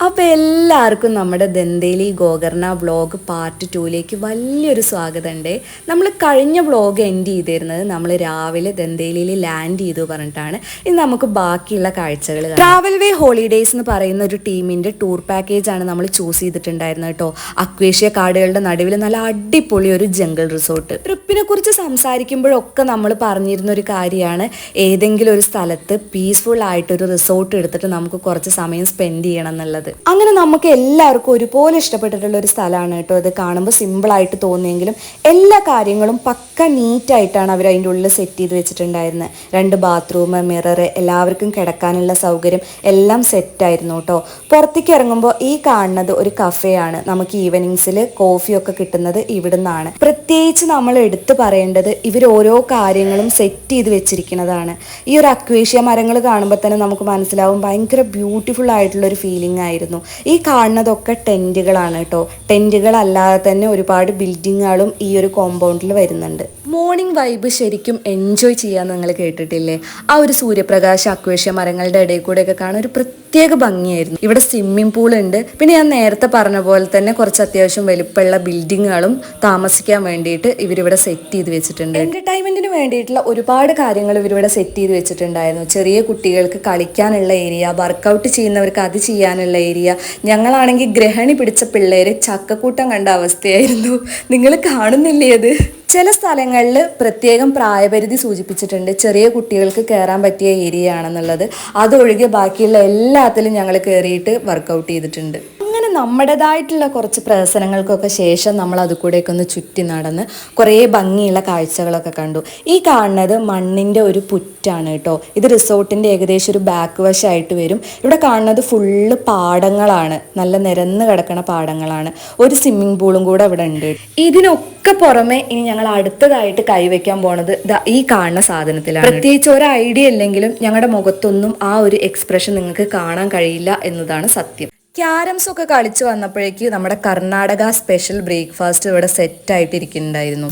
അപ്പോൾ എല്ലാവർക്കും നമ്മുടെ ദന്തേലി ഗോകർണ വ്ളോഗ് പാർട്ട് 2ലേക്ക് വലിയൊരു സ്വാഗതമുണ്ട്. നമ്മൾ കഴിഞ്ഞ വ്ളോഗ് എൻഡ് ചെയ്തിരുന്നത് നമ്മൾ രാവിലെ ദന്തേലിയിൽ ലാൻഡ് ചെയ്തു പറഞ്ഞിട്ടാണ്. ഇനി നമുക്ക് ബാക്കിയുള്ള കാഴ്ചകൾ. ട്രാവൽ വേ ഹോളിഡേയ്സ് എന്ന് പറയുന്ന ഒരു ടീമിൻ്റെ ടൂർ പാക്കേജാണ് നമ്മൾ ചൂസ് ചെയ്തിട്ടുണ്ടായിരുന്നത് കേട്ടോ. അക്വേഷ്യ കാടുകളുടെ നടുവിൽ നല്ല അടിപൊളി ഒരു ജംഗിൾ റിസോർട്ട്. ട്രിപ്പിനെ കുറിച്ച് സംസാരിക്കുമ്പോഴൊക്കെ നമ്മൾ പറഞ്ഞിരുന്ന ഒരു കാര്യമാണ് ഏതെങ്കിലും ഒരു സ്ഥലത്ത് പീസ്ഫുൾ ആയിട്ടൊരു റിസോർട്ട് എടുത്തിട്ട് നമുക്ക് കുറച്ച് സമയം സ്പെൻഡ് ചെയ്യണം എന്നുള്ളത്. അങ്ങനെ നമുക്ക് എല്ലാവർക്കും ഒരുപോലെ ഇഷ്ടപ്പെട്ടിട്ടുള്ള ഒരു സ്ഥലമാണ് കേട്ടോ. ഇത് കാണുമ്പോൾ സിമ്പിളായിട്ട് തോന്നിയെങ്കിലും എല്ലാ കാര്യങ്ങളും പക്ക നീറ്റായിട്ടാണ് അവർ അതിൻ്റെ ഉള്ളിൽ സെറ്റ് ചെയ്ത് വെച്ചിട്ടുണ്ടായിരുന്നത്. 2 ബാത്റൂം, മിറർ, എല്ലാവർക്കും കിടക്കാനുള്ള സൗകര്യം എല്ലാം സെറ്റായിരുന്നു കേട്ടോ. പുറത്തേക്ക് ഇറങ്ങുമ്പോൾ ഈ കാണുന്നത് ഒരു കഫേയാണ്. നമുക്ക് ഈവനിങ്സിൽ കോഫിയൊക്കെ കിട്ടുന്നത് ഇവിടെ നിന്നാണ്. പ്രത്യേകിച്ച് നമ്മൾ എടുത്തു പറയേണ്ടത് ഇവർ ഓരോ കാര്യങ്ങളും സെറ്റ് ചെയ്ത് വെച്ചിരിക്കുന്നതാണ്. ഈ ഒരു അക്വേഷ്യ മരങ്ങൾ കാണുമ്പോൾ തന്നെ നമുക്ക് മനസ്സിലാവും ഭയങ്കര ബ്യൂട്ടിഫുൾ ആയിട്ടുള്ളൊരു ഫീലിംഗ് ആയിരുന്നു. ഈ കാണുന്നതൊക്കെ ടെന്റുകളാണ് കേട്ടോ. ടെന്റുകളല്ലാതെ തന്നെ ഒരുപാട് ബിൽഡിങ്ങുകളും ഈ ഒരു കോമ്പൗണ്ടിൽ വരുന്നുണ്ട്. മോർണിംഗ് വൈബ് ശരിക്കും എൻജോയ് ചെയ്യാന്ന് നിങ്ങൾ കേട്ടിട്ടില്ലേ? ആ ഒരു സൂര്യപ്രകാശ അക്വേഷ്യ മരങ്ങളുടെ ഇടയിൽ കൂടെയൊക്കെ കാണാൻ ഒരു പ്രത്യേക ഭംഗിയായിരുന്നു. ഇവിടെ സ്വിമ്മിംഗ് പൂൾ ഉണ്ട്. പിന്നെ ഞാൻ നേരത്തെ പറഞ്ഞ പോലെ തന്നെ കുറച്ച് അത്യാവശ്യം വലുപ്പമുള്ള ബിൽഡിങ്ങുകളും താമസിക്കാൻ വേണ്ടിയിട്ട് ഇവരിവിടെ സെറ്റ് ചെയ്ത് വെച്ചിട്ടുണ്ട്. എന്റർടൈൻമെന്റിന് വേണ്ടിയിട്ടുള്ള ഒരുപാട് കാര്യങ്ങൾ ഇവരിവിടെ സെറ്റ് ചെയ്ത് വെച്ചിട്ടുണ്ടായിരുന്നു. ചെറിയ കുട്ടികൾക്ക് കളിക്കാനുള്ള ഏരിയ, വർക്കൗട്ട് ചെയ്യുന്നവർക്ക് അത് ചെയ്യാനുള്ള ഏരിയ. ഞങ്ങളാണെങ്കിൽ ഗ്രഹണി പിടിച്ച പിള്ളേര് ചക്കക്കൂട്ടം കണ്ട അവസ്ഥയായിരുന്നു. നിങ്ങൾ കാണുന്നില്ലേ അത്? ചില സ്ഥലങ്ങളിൽ പ്രത്യേകം പ്രായപരിധി സൂചിപ്പിച്ചിട്ടുണ്ട്. ചെറിയ കുട്ടികൾക്ക് കയറാൻ പറ്റിയ ഏരിയ ആണെന്നുള്ളത്. അതൊഴികെ ബാക്കിയുള്ള എല്ലാത്തിലും ഞങ്ങൾ കയറിയിട്ട് വർക്കൗട്ട് ചെയ്തിട്ടുണ്ട്. അങ്ങനെ നമ്മുടേതായിട്ടുള്ള കുറച്ച് പ്രവർത്തനങ്ങൾക്കൊക്കെ ശേഷം നമ്മൾ അതുകൂടെയൊക്കെ ഒന്ന് ചുറ്റി നടന്ന് കുറേ ഭംഗിയുള്ള കാഴ്ചകളൊക്കെ കണ്ടു. ഈ കാണുന്നത് മണ്ണിൻ്റെ ഒരു പുറ്റാണ് കേട്ടോ. ഇത് റിസോർട്ടിൻ്റെ ഏകദേശം ഒരു ബാക്ക് വശമായിട്ട് വരും. ഇവിടെ കാണുന്നത് ഫുള്ള് പാടങ്ങളാണ്, നല്ല നിരന്ന് കിടക്കുന്ന പാടങ്ങളാണ്. ഒരു സ്വിമ്മിംഗ് പൂളും കൂടെ ഇവിടെ ഉണ്ട്. ഇതിനൊക്കെ പുറമെ ഇനി ഞങ്ങൾ അടുത്തതായിട്ട് കൈവയ്ക്കാൻ പോണത് ഈ കാണുന്ന സാധനത്തിലാണ്. പ്രത്യേകിച്ച് ഒരു ഐഡിയ ഇല്ലെങ്കിലും ഞങ്ങളുടെ മുഖത്തൊന്നും ആ ഒരു എക്സ്പ്രഷൻ നിങ്ങൾക്ക് കാണാൻ കഴിയില്ല എന്നതാണ് സത്യം. ക്യാരംസ് ഒക്കെ കളിച്ച് വന്നപ്പോഴേക്ക് നമ്മുടെ കർണാടക സ്പെഷ്യൽ ബ്രേക്ക്ഫാസ്റ്റ് ഇവിടെ സെറ്റായിട്ടിരിക്കുന്നുണ്ടായിരുന്നു.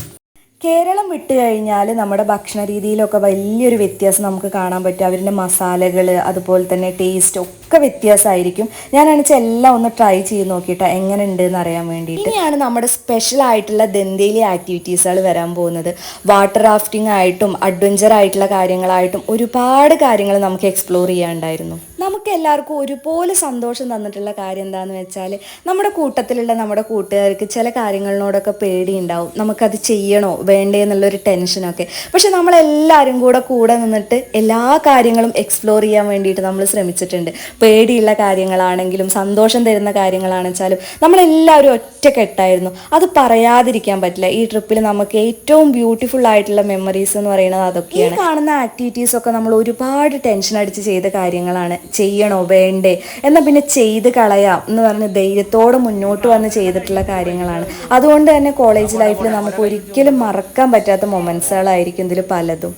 കേരളം വിട്ട് കഴിഞ്ഞാൽ നമ്മുടെ ഭക്ഷണ രീതിയിലൊക്കെ വലിയൊരു വ്യത്യാസം നമുക്ക് കാണാൻ പറ്റും. അവരുടെ മസാലകൾ അതുപോലെ തന്നെ ടേസ്റ്റ് ഒക്കെ വ്യത്യാസമായിരിക്കും. ഞാനാണെന്ന് എല്ലാം ഒന്ന് ട്രൈ ചെയ്ത് നോക്കിയിട്ട് എങ്ങനെ ഉണ്ട് എന്ന് അറിയാൻ വേണ്ടിയിട്ട്. ഇനിയാണ് നമ്മുടെ സ്പെഷ്യൽ ആയിട്ടുള്ള ദന്തേലി ആക്ടിവിറ്റീസുകൾ വരാൻ പോകുന്നത്. വാട്ടർ റാഫ്റ്റിംഗ് ആയിട്ടും അഡ്വഞ്ചർ ആയിട്ടുള്ള കാര്യങ്ങളായിട്ടും ഒരുപാട് കാര്യങ്ങൾ നമുക്ക് എക്സ്പ്ലോർ ചെയ്യാനുണ്ടായിരുന്നു. നമുക്ക് എല്ലാവർക്കും ഒരുപോലെ സന്തോഷം തന്നിട്ടുള്ള കാര്യം എന്താണെന്ന് വെച്ചാൽ നമ്മുടെ കൂട്ടത്തിലുള്ള നമ്മുടെ കൂട്ടുകാർക്ക് ചില കാര്യങ്ങളിനോടൊക്കെ പേടിയുണ്ടാവും. നമുക്കത് ചെയ്യണോ വേണ്ടേ എന്നുള്ളൊരു ടെൻഷനൊക്കെ. പക്ഷെ നമ്മളെല്ലാവരും കൂടെ നിന്നിട്ട് എല്ലാ കാര്യങ്ങളും എക്സ്പ്ലോർ ചെയ്യാൻ വേണ്ടിയിട്ട് നമ്മൾ ശ്രമിച്ചിട്ടുണ്ട്. പേടിയുള്ള കാര്യങ്ങളാണെങ്കിലും സന്തോഷം തരുന്ന കാര്യങ്ങളാണെച്ചാലും നമ്മളെല്ലാവരും ഒറ്റക്കെട്ടായിരുന്നു. അത് പറയാതിരിക്കാൻ പറ്റില്ല. ഈ ട്രിപ്പിൽ നമുക്ക് ഏറ്റവും ബ്യൂട്ടിഫുൾ ആയിട്ടുള്ള മെമ്മറീസ് എന്ന് പറയുന്നത് അതൊക്കെയാണ്. ഈ കാണുന്ന ആക്ടിവിറ്റീസ് ഒക്കെ നമ്മൾ ഒരുപാട് ടെൻഷൻ അടിച്ച് ചെയ്ത കാര്യങ്ങളാണ്. ചെയ്യണോ വേണ്ടേ എന്നാൽ പിന്നെ ചെയ്ത് കളയാം എന്ന് പറഞ്ഞ് ധൈര്യത്തോടെ മുന്നോട്ട് വന്ന് ചെയ്തിട്ടുള്ള കാര്യങ്ങളാണ്. അതുകൊണ്ട് തന്നെ കോളേജ് ലൈഫിൽ നമുക്ക് ഒരിക്കലും മറക്കാൻ പറ്റാത്ത മൊമെന്റ്സുകളായിരിക്കും ഇതിൽ പലതും.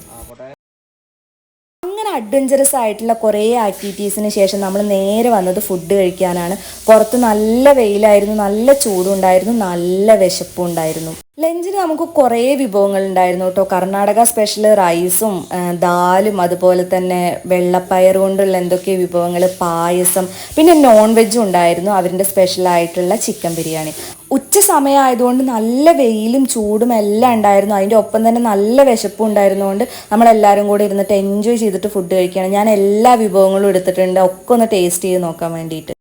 അങ്ങനെ അഡ്വഞ്ചറസ് ആയിട്ടുള്ള കുറേ ആക്ടിവിറ്റീസിന് ശേഷം നമ്മൾ നേരെ വന്നത് ഫുഡ് കഴിക്കാനാണ്. പുറത്ത് നല്ല വെയിലായിരുന്നു, നല്ല ചൂടുണ്ടായിരുന്നു, നല്ല വിശപ്പും ഉണ്ടായിരുന്നു. ലഞ്ചിന് നമുക്ക് കുറേ വിഭവങ്ങൾ ഉണ്ടായിരുന്നു കേട്ടോ. കർണാടക സ്പെഷ്യൽ റൈസും ദാലും അതുപോലെ തന്നെ വെള്ളപ്പയർ കൊണ്ടുള്ള എന്തൊക്കെ വിഭവങ്ങൾ, പായസം, പിന്നെ നോൺ വെജും ഉണ്ടായിരുന്നു. അവരുടെ സ്പെഷ്യലായിട്ടുള്ള ചിക്കൻ ബിരിയാണി. ഉച്ച സമയമായതുകൊണ്ട് നല്ല വെയിലും ചൂടും എല്ലാം ഉണ്ടായിരുന്നു. അതിൻ്റെ ഒപ്പം തന്നെ നല്ല വിശപ്പും ഉണ്ടായിരുന്നതുകൊണ്ട് നമ്മളെല്ലാവരും കൂടെ ഇരുന്നിട്ട് എൻജോയ് ചെയ്തിട്ട് ഫുഡ് കഴിക്കുകയാണ്. ഞാൻ എല്ലാ വിഭവങ്ങളും എടുത്തിട്ടുണ്ട്, ഒക്കെ ഒന്ന് ടേസ്റ്റ് ചെയ്ത് നോക്കാൻ വേണ്ടിയിട്ട്.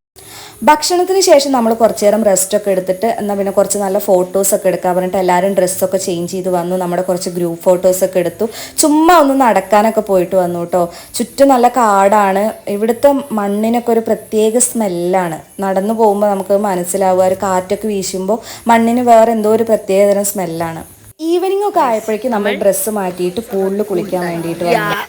ഭക്ഷണത്തിന് ശേഷം നമ്മൾ കുറച്ച് നേരം റെസ്റ്റൊക്കെ എടുത്തിട്ട് എന്നാൽ പിന്നെ കുറച്ച് നല്ല ഫോട്ടോസൊക്കെ എടുക്കാൻ പറഞ്ഞിട്ട് എല്ലാവരും ഡ്രസ്സൊക്കെ ചേഞ്ച് ചെയ്ത് വന്നു. നമ്മുടെ കുറച്ച് ഗ്രൂപ്പ് ഫോട്ടോസൊക്കെ എടുത്തു. ചുമ്മാ ഒന്ന് നടക്കാനൊക്കെ പോയിട്ട് വന്നു കേട്ടോ. ചുറ്റും നല്ല കാടാണ്. ഇവിടുത്തെ മണ്ണിനൊക്കെ ഒരു പ്രത്യേക സ്മെല്ലാണ്. നടന്നു പോകുമ്പോൾ നമുക്ക് മനസ്സിലാവുക. ഒരു കാറ്റൊക്കെ വീശുമ്പോൾ മണ്ണിന് വേറെ എന്തോ ഒരു പ്രത്യേകതരം സ്മെല്ലാണ്. ഈവനിങ് ഒക്കെ ആയപ്പോഴേക്കും നമ്മൾ ഡ്രസ്സ് മാറ്റിയിട്ട് പൂളിൽ കുളിക്കാൻ വേണ്ടിയിട്ട് വന്നു.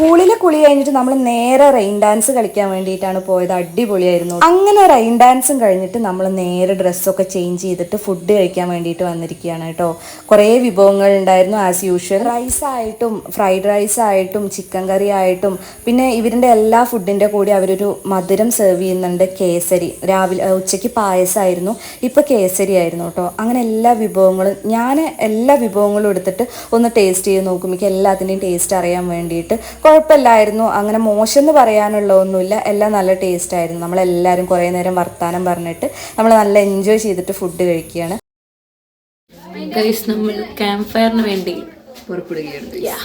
സ്കൂളിലെ കുളി കഴിഞ്ഞിട്ട് നമ്മൾ നേരെ റെയിൻ ഡാൻസ് കളിക്കാൻ വേണ്ടിയിട്ടാണ് പോയത്. അടിപൊളിയായിരുന്നു. അങ്ങനെ റെയിൻ ഡാൻസും കഴിഞ്ഞിട്ട് നമ്മൾ നേരെ ഡ്രസ്സൊക്കെ ചേഞ്ച് ചെയ്തിട്ട് ഫുഡ് കഴിക്കാൻ വേണ്ടിയിട്ട് വന്നിരിക്കുകയാണ് കേട്ടോ. കുറേ വിഭവങ്ങൾ ഉണ്ടായിരുന്നു ആസ് യൂഷ്വൽ. റൈസായിട്ടും ഫ്രൈഡ് റൈസ് ആയിട്ടും ചിക്കൻ കറി ആയിട്ടും പിന്നെ ഇവരുടെ എല്ലാ ഫുഡിൻ്റെ കൂടി അവരൊരു മധുരം സെർവ് ചെയ്യുന്നുണ്ട്, കേസരി. രാവിലെ ഉച്ചയ്ക്ക് പായസമായിരുന്നു, ഇപ്പോൾ കേസരി ആയിരുന്നു കേട്ടോ. അങ്ങനെ എല്ലാ വിഭവങ്ങളും ഞാൻ എല്ലാ വിഭവങ്ങളും എടുത്തിട്ട് ഒന്ന് ടേസ്റ്റ് ചെയ്ത് നോക്കും, എനിക്ക് എല്ലാത്തിൻ്റെയും ടേസ്റ്റ് അറിയാൻ വേണ്ടിയിട്ട്. കുഴപ്പമില്ലായിരുന്നു, അങ്ങനെ മോശം എന്ന് പറയാനുള്ള ഒന്നുമില്ല, എല്ലാം നല്ല ടേസ്റ്റ് ആയിരുന്നു. നമ്മളെല്ലാവരും കുറേ നേരം വർത്താനം പറഞ്ഞിട്ട് നമ്മൾ നല്ല എൻജോയ് ചെയ്തിട്ട് ഫുഡ് കഴിക്കുകയാണ്. നമ്മൾ ക്യാമ്പ് ഫയറിന് വേണ്ടി പുറപ്പെടുകയാണ്.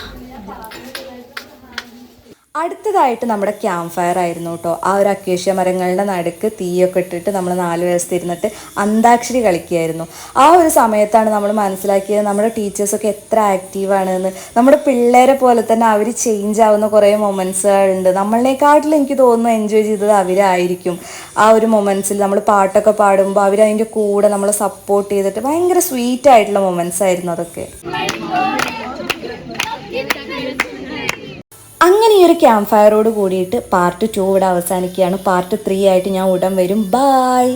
അടുത്തതായിട്ട് നമ്മുടെ ക്യാമ്പ് ഫയർ ആയിരുന്നു കേട്ടോ. ആ ഒരു അക്കേഷ്യ മരങ്ങളുടെ നടുക്ക് തീയൊക്കെ ഇട്ടിട്ട് നമ്മൾ 4 വയസ്സ് ഇരുന്നിട്ട് അന്താക്ഷരി കളിക്കുകയായിരുന്നു. ആ ഒരു സമയത്താണ് നമ്മൾ മനസ്സിലാക്കിയത് നമ്മുടെ ടീച്ചേഴ്സൊക്കെ എത്ര ആക്റ്റീവാണെന്ന്. നമ്മുടെ പിള്ളേരെ പോലെ തന്നെ അവർ ചേഞ്ച് ആവുന്ന കുറേ മൊമെൻറ്റ്സുകളുണ്ട്. നമ്മളെക്കാട്ടിലും എനിക്ക് തോന്നുന്നു എൻജോയ് ചെയ്തത് അവരായിരിക്കും. ആ ഒരു മൊമെൻറ്റ്സിൽ നമ്മൾ പാട്ടൊക്കെ പാടുമ്പോൾ അവരതിൻ്റെ കൂടെ നമ്മളെ സപ്പോർട്ട് ചെയ്തിട്ട് ഭയങ്കര സ്വീറ്റ് ആയിട്ടുള്ള മൊമെൻറ്റ്സ് ആയിരുന്നു അതൊക്കെ. അങ്ങനെ ഈ ഒരു ക്യാമ്പ് ഫയറോട് കൂടിയിട്ട് പാർട്ട് 2 ഇവിടെ അവസാനിക്കുകയാണ്. പാർട്ട് 3 ആയിട്ട് ഞാൻ ഉടൻ വരും. ബൈ.